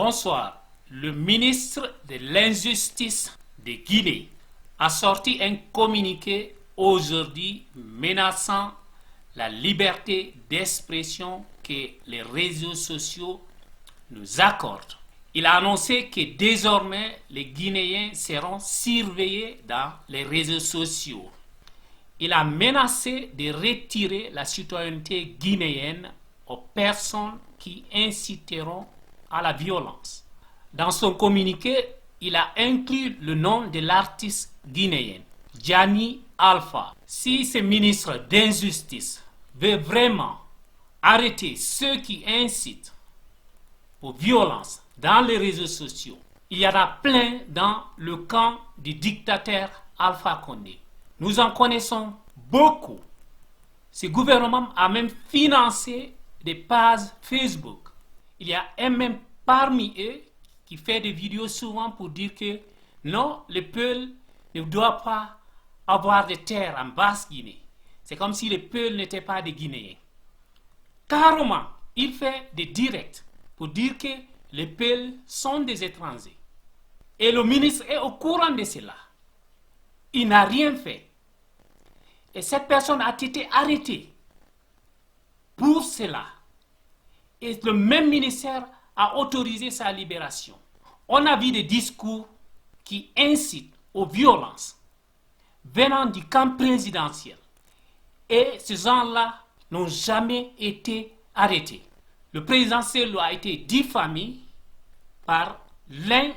Bonsoir. Le ministre de l'Injustice de Guinée a sorti un communiqué aujourd'hui menaçant la liberté d'expression que les réseaux sociaux nous accordent. Il a annoncé que désormais les Guinéens seront surveillés dans les réseaux sociaux. Il a menacé de retirer la citoyenneté guinéenne aux personnes qui inciteront à la violence. Dans son communiqué, il a inclus le nom de l'artiste guinéen, Jani Alpha. Si ce ministre d'injustice veut vraiment arrêter ceux qui incitent aux violences dans les réseaux sociaux, il y en a plein dans le camp du dictateur Alpha Condé. Nous en connaissons beaucoup. Ce gouvernement a même financé des pages Facebook. Il y a un même parmi eux qui fait des vidéos souvent pour dire que non, le peuple ne doit pas avoir de terres en Basse-Guinée. C'est comme si le peuple n'était pas des Guinéens. Carrément, il fait des directs pour dire que les peuples sont des étrangers. Et le ministre est au courant de cela. Il n'a rien fait. Et cette personne a été arrêtée pour cela. Et le même ministère a autorisé sa libération. On a vu des discours qui incitent aux violences venant du camp présidentiel. Et ces gens-là n'ont jamais été arrêtés. Le président Sello a été diffamé par l'un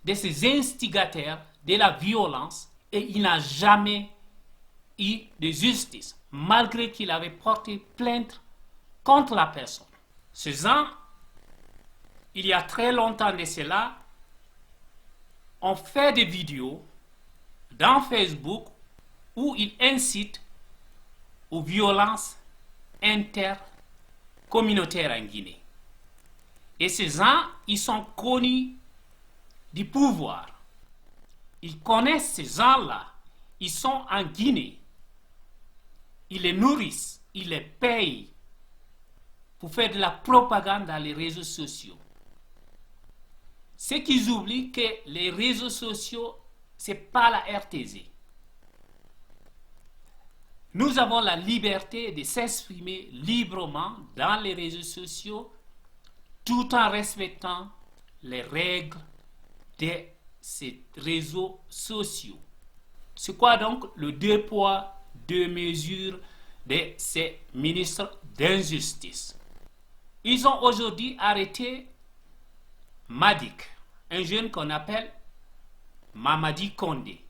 de ces instigateurs de la violence et il n'a jamais eu de justice, malgré qu'il avait porté plainte contre la personne. Ces gens, il y a très longtemps de cela, ont fait des vidéos dans Facebook où ils incitent aux violences intercommunautaires en Guinée. Et ces gens, ils sont connus du pouvoir. Ils connaissent ces gens-là. Ils sont en Guinée. Ils les nourrissent, ils les payent pour faire de la propagande dans les réseaux sociaux. Ce qu'ils oublient que les réseaux sociaux, ce n'est pas la RTZ. Nous avons la liberté de s'exprimer librement dans les réseaux sociaux tout en respectant les règles de ces réseaux sociaux. C'est quoi donc le deux poids, deux mesures de ces ministres d'injustice? Ils ont aujourd'hui arrêté Madik, un jeune qu'on appelle Mamadi Condé.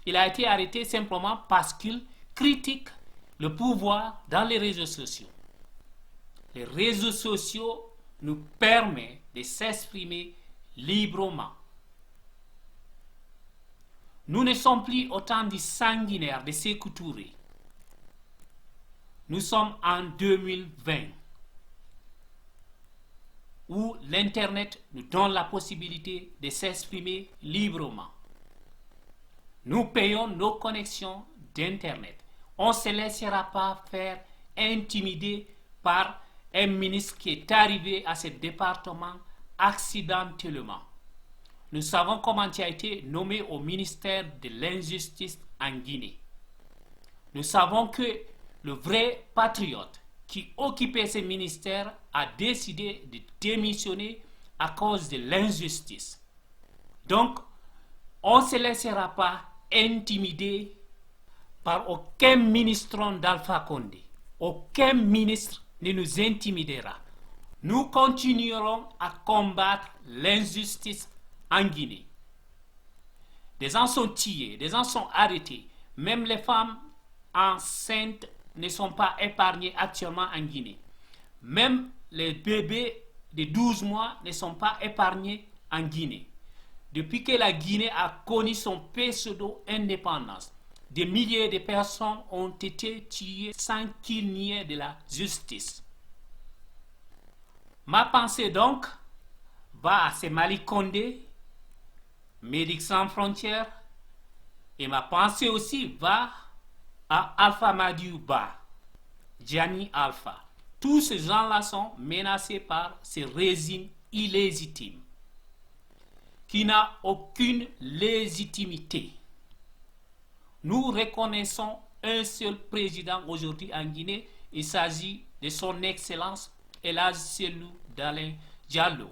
Il a été arrêté simplement parce qu'il critique le pouvoir dans les réseaux sociaux. Les réseaux sociaux nous permettent de s'exprimer librement. Nous ne sommes plus au temps du sanguinaire de Sékou Touré. Nous sommes en 2020 où l'Internet nous donne la possibilité de s'exprimer librement. Nous payons nos connexions d'Internet. On ne se laissera pas faire intimider par un ministre qui est arrivé à ce département accidentellement. Nous savons comment tu as été nommé au ministère de l'Injustice en Guinée. Nous savons que le vrai patriote qui occupait ce ministère a décidé de démissionner à cause de l'injustice. Donc, on ne se laissera pas intimider par aucun ministre d'Alpha Condé. Aucun ministre ne nous intimidera. Nous continuerons à combattre l'injustice en Guinée. Des gens sont tués, des gens sont arrêtés. Même les femmes enceintes ne sont pas épargnées actuellement en Guinée. Même les bébés de 12 mois ne sont pas épargnés en Guinée. Depuis que la Guinée a connu son pseudo-indépendance, des milliers de personnes ont été tuées sans qu'il n'y ait de la justice. Ma pensée donc va à ces Mali Condé, Médecins sans frontières, et ma pensée aussi va à Alpha Madiouba, Jani Alpha. Tous ces gens-là sont menacés par ce régime illégitime, qui n'a aucune légitimité. Nous reconnaissons un seul président aujourd'hui en Guinée. Il s'agit de son Excellence El Hadji Cellou Dalein Diallo.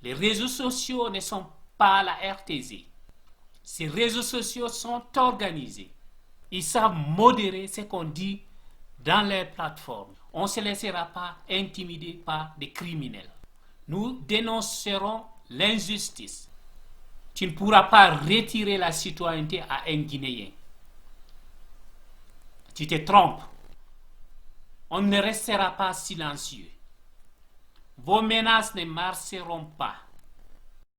Les réseaux sociaux ne sont pas la RTZ. Ces réseaux sociaux sont organisés. Ils savent modérer ce qu'on dit dans les plateformes. On ne se laissera pas intimider par des criminels. Nous dénoncerons l'injustice. Tu ne pourras pas retirer la citoyenneté à un Guinéen. Tu te trompes. On ne restera pas silencieux. Vos menaces ne marcheront pas.